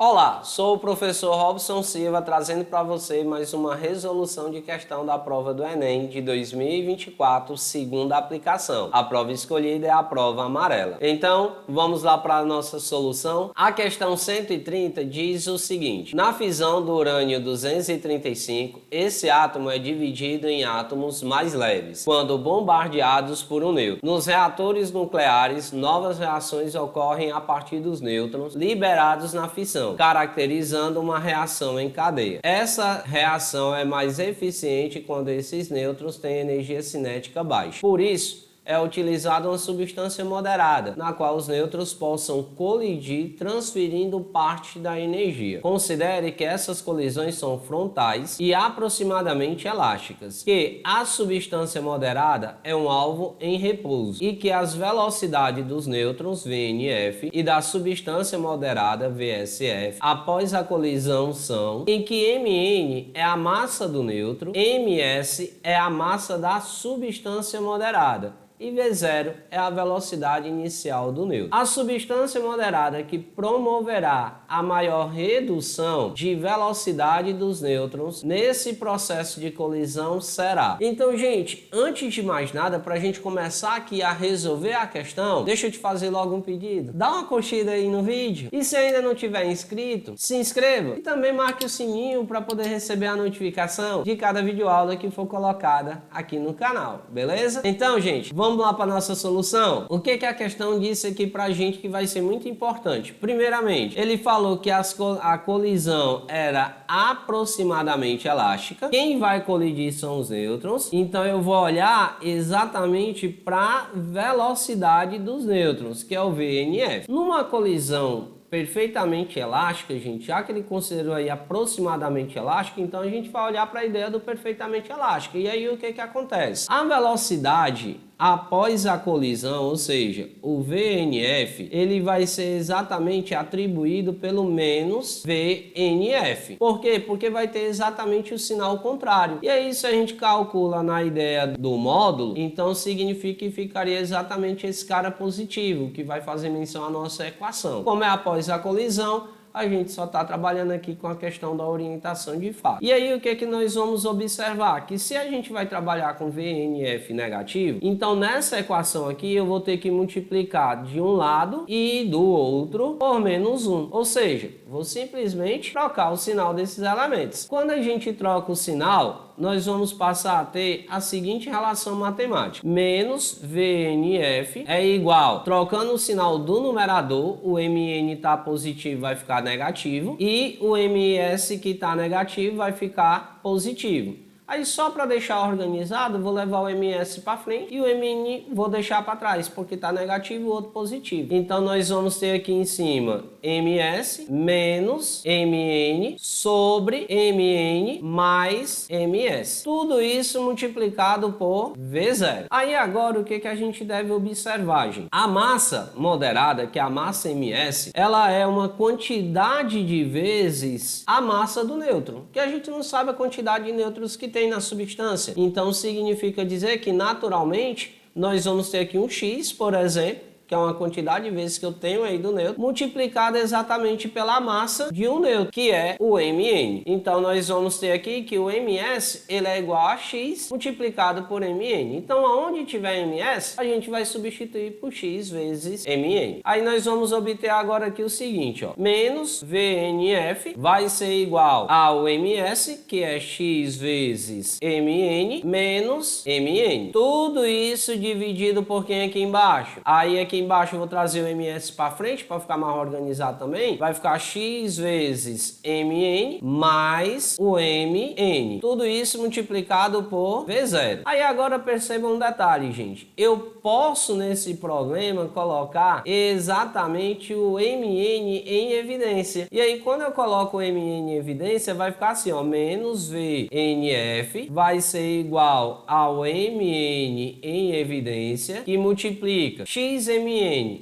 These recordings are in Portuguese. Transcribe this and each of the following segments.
Olá, sou o professor Robson Silva trazendo para você mais uma resolução de questão da prova do Enem de 2024, segunda aplicação. A prova escolhida é a prova amarela. Então, vamos lá para a nossa solução. A questão 130 diz o seguinte: na fissão do urânio 235, esse átomo é dividido em átomos mais leves, quando bombardeados por um nêutron. Nos reatores nucleares, novas reações ocorrem a partir dos nêutrons liberados na fissão, caracterizando uma reação em cadeia. Essa reação é mais eficiente quando esses nêutrons têm energia cinética baixa. Por isso, é utilizada uma substância moderada, na qual os nêutrons possam colidir, transferindo parte da energia. Considere que essas colisões são frontais e aproximadamente elásticas, que a substância moderada é um alvo em repouso e que as velocidades dos nêutrons VNF e da substância moderada VSF após a colisão são em que Mn é a massa do nêutron, Ms é a massa da substância moderada e V0 é a velocidade inicial do nêutron. A substância moderada que promoverá a maior redução de velocidade dos nêutrons nesse processo de colisão será. Então, gente, antes de mais nada, para a gente começar aqui a resolver a questão, deixa eu te fazer logo um pedido. Dá uma curtida aí no vídeo e se ainda não tiver inscrito, se inscreva e também marque o sininho para poder receber a notificação de cada videoaula que for colocada aqui no canal, beleza? Então, gente, vamos lá para nossa solução. O que a questão disse aqui para a gente que vai ser muito importante? Primeiramente, ele falou que a colisão era aproximadamente elástica. Quem vai colidir são os nêutrons. Então eu vou olhar exatamente para a velocidade dos nêutrons, que é o VNF. Numa colisão perfeitamente elástica, gente, já que ele considerou aí aproximadamente elástica, então a gente vai olhar para a ideia do perfeitamente elástica. E aí o que acontece? A velocidade após a colisão, ou seja, o VNF, ele vai ser exatamente atribuído pelo menos VNF. Por quê? Porque vai ter exatamente o sinal contrário. E aí, se a gente calcula na ideia do módulo, então significa que ficaria exatamente esse cara positivo, que vai fazer menção à nossa equação. Como é após a colisão, a gente só está trabalhando aqui com a questão da orientação de fato. E aí o que nós vamos observar? Que se a gente vai trabalhar com VNF negativo, então nessa equação aqui eu vou ter que multiplicar de um lado e do outro por menos 1. Ou seja, vou simplesmente trocar o sinal desses elementos. Quando a gente troca o sinal, nós vamos passar a ter a seguinte relação matemática. Menos VNF é igual, trocando o sinal do numerador, o Mn está positivo vai ficar negativo e o Ms que está negativo vai ficar positivo. Aí só para deixar organizado, vou levar o Ms para frente e o Mn vou deixar para trás, porque está negativo e o outro positivo. Então nós vamos ter aqui em cima Ms menos Mn sobre Mn mais Ms. Tudo isso multiplicado por V0. Aí agora o que a gente deve observar, gente? A massa moderada, que é a massa Ms, ela é uma quantidade de vezes a massa do nêutron, que a gente não sabe a quantidade de nêutrons que tem na substância. Então significa dizer que naturalmente nós vamos ter aqui um X, por exemplo, que é uma quantidade de vezes que eu tenho aí do nêutron, multiplicada exatamente pela massa de um nêutron, que é o Mn. Então nós vamos ter aqui que o Ms ele é igual a X multiplicado por Mn. Então aonde tiver Ms, a gente vai substituir por X vezes Mn. Aí nós vamos obter agora aqui o seguinte, ó, menos VNF vai ser igual ao Ms, que é X vezes Mn, menos Mn. Tudo isso dividido por quem aqui embaixo? Aí aqui embaixo eu vou trazer o Ms para frente para ficar mais organizado também. Vai ficar X vezes Mn mais o Mn. Tudo isso multiplicado por V0. Aí agora perceba um detalhe, gente. Eu posso nesse problema colocar exatamente o Mn em evidência. E aí quando eu coloco o Mn em evidência vai ficar assim, ó, menos VNF vai ser igual ao Mn em evidência que multiplica XMN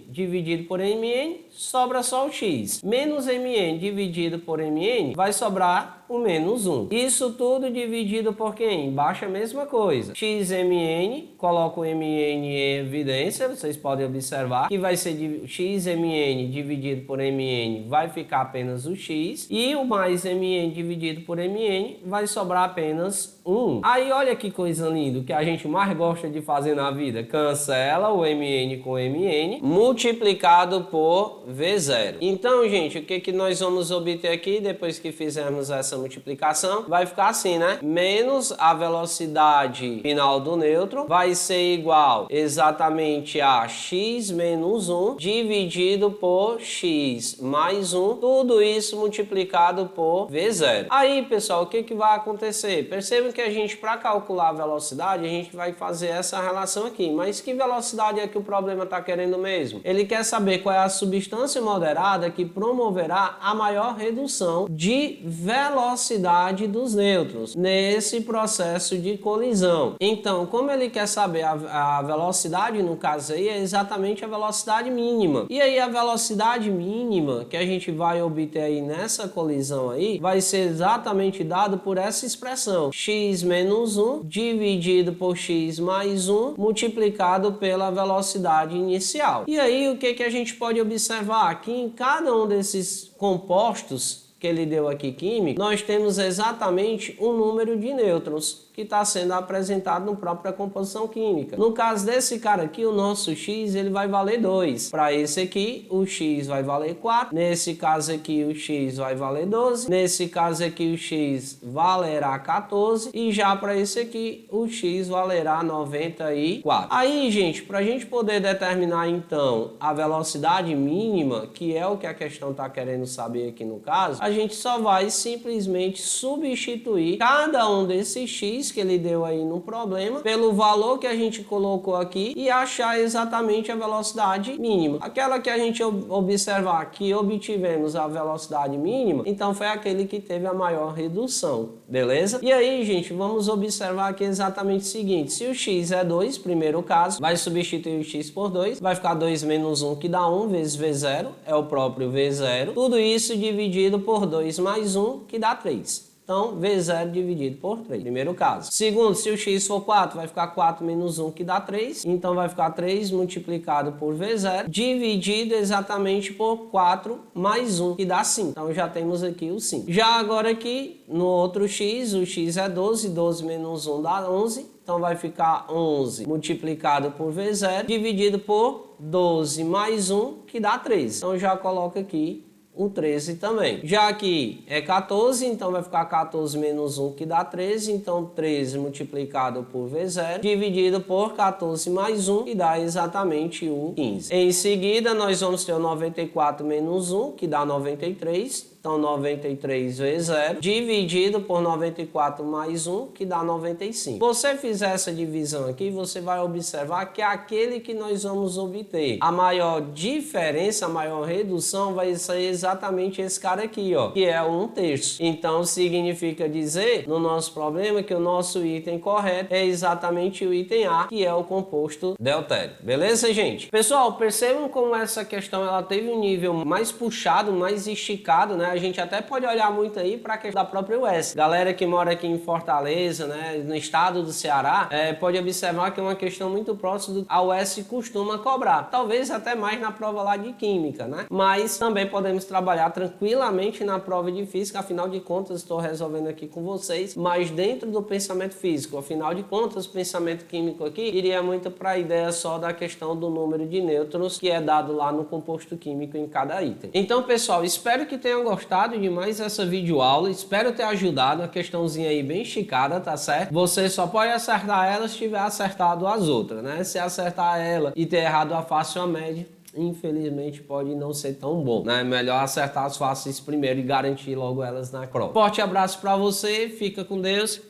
dividido por Mn, sobra só o X. Menos Mn dividido por Mn vai sobrar o menos 1. Isso tudo dividido por quem? Embaixo a mesma coisa. xmn, coloco o mn em evidência, vocês podem observar que vai ser xmn dividido por mn, vai ficar apenas o x, e o mais mn dividido por mn vai sobrar apenas 1. Aí olha que coisa linda, que a gente mais gosta de fazer na vida. Cancela o mn com mn, multiplicado por v0. Então, gente, o que nós vamos obter aqui depois que fizermos essa multiplicação? Vai ficar assim, né? Menos a velocidade final do nêutron vai ser igual exatamente a x menos 1 dividido por x mais 1, tudo isso multiplicado por v0. Aí, pessoal, o que vai acontecer? Percebam que a gente, para calcular a velocidade, a gente vai fazer essa relação aqui. Mas que velocidade é que o problema está querendo mesmo? Ele quer saber qual é a substância moderada que promoverá a maior redução de velocidade dos nêutrons nesse processo de colisão. Então, como ele quer saber a velocidade, no caso aí, é exatamente a velocidade mínima. E aí a velocidade mínima que a gente vai obter aí nessa colisão aí, vai ser exatamente dado por essa expressão, x menos 1 dividido por x mais 1 multiplicado pela velocidade inicial. E aí o que a gente pode observar? Que em cada um desses compostos que ele deu aqui químico, nós temos exatamente um número de nêutrons que está sendo apresentado na própria composição química. No caso desse cara aqui, o nosso x ele vai valer 2. Para esse aqui, o x vai valer 4. Nesse caso aqui, o x vai valer 12. Nesse caso aqui, o x valerá 14. E já para esse aqui, o x valerá 94. Aí, gente, para a gente poder determinar então a velocidade mínima, que é o que a questão está querendo saber aqui no caso, a gente só vai simplesmente substituir cada um desses x que ele deu aí no problema pelo valor que a gente colocou aqui e achar exatamente a velocidade mínima. Aquela que a gente observar que obtivemos a velocidade mínima, então foi aquele que teve a maior redução, beleza? E aí, gente, vamos observar aqui exatamente o seguinte: se o x é 2, primeiro caso, vai substituir o x por 2, vai ficar 2 menos 1 que dá 1 vezes v0, é o próprio v0, tudo isso dividido por 2 mais 1 que dá 3. Então, V0 dividido por 3, primeiro caso. Segundo, se o x for 4, vai ficar 4 menos 1, que dá 3. Então, vai ficar 3 multiplicado por V0, dividido exatamente por 4 mais 1, que dá 5. Então, já temos aqui o 5. Já agora aqui, no outro x, o x é 12, 12 menos 1 dá 11. Então, vai ficar 11 multiplicado por V0, dividido por 12 mais 1, que dá 13. Então, já coloco aqui o 13 também. Já aqui é 14, então vai ficar 14 menos 1 que dá 13, então 13 multiplicado por V0 dividido por 14 mais 1 que dá exatamente o 15. Em seguida nós vamos ter o 94 menos 1 que dá 93. Então, 93 vezes 0, dividido por 94 mais 1, que dá 95. Se você fizer essa divisão aqui, você vai observar que é aquele que nós vamos obter a maior diferença, a maior redução, vai ser exatamente esse cara aqui, ó, que é 1/3. Então, significa dizer, no nosso problema, que o nosso item correto é exatamente o item A, que é o composto deutério. Beleza, gente? Pessoal, percebam como essa questão ela teve um nível mais puxado, mais esticado, né? A gente até pode olhar muito aí para a questão da própria UES. Galera que mora aqui em Fortaleza, né, no estado do Ceará, pode observar que é uma questão muito próxima do que a UES costuma cobrar. Talvez até mais na prova lá de Química, né? Mas também podemos trabalhar tranquilamente na prova de Física. Afinal de contas, estou resolvendo aqui com vocês, mas dentro do pensamento físico. Afinal de contas, o pensamento químico aqui iria muito para a ideia só da questão do número de nêutrons que é dado lá no composto químico em cada item. Então, pessoal, espero que tenham gostado demais essa videoaula, espero ter ajudado, uma questãozinha aí bem esticada, tá certo? Você só pode acertar ela se tiver acertado as outras, né? Se acertar ela e ter errado a fácil ou a média, infelizmente pode não ser tão bom, né? Melhor acertar as fáceis primeiro e garantir logo elas na prova. Forte abraço pra você, fica com Deus,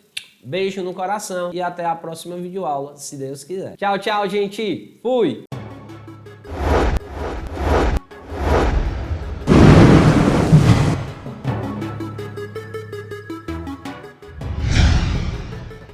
beijo no coração e até a próxima videoaula, se Deus quiser. Tchau, tchau, gente! Fui!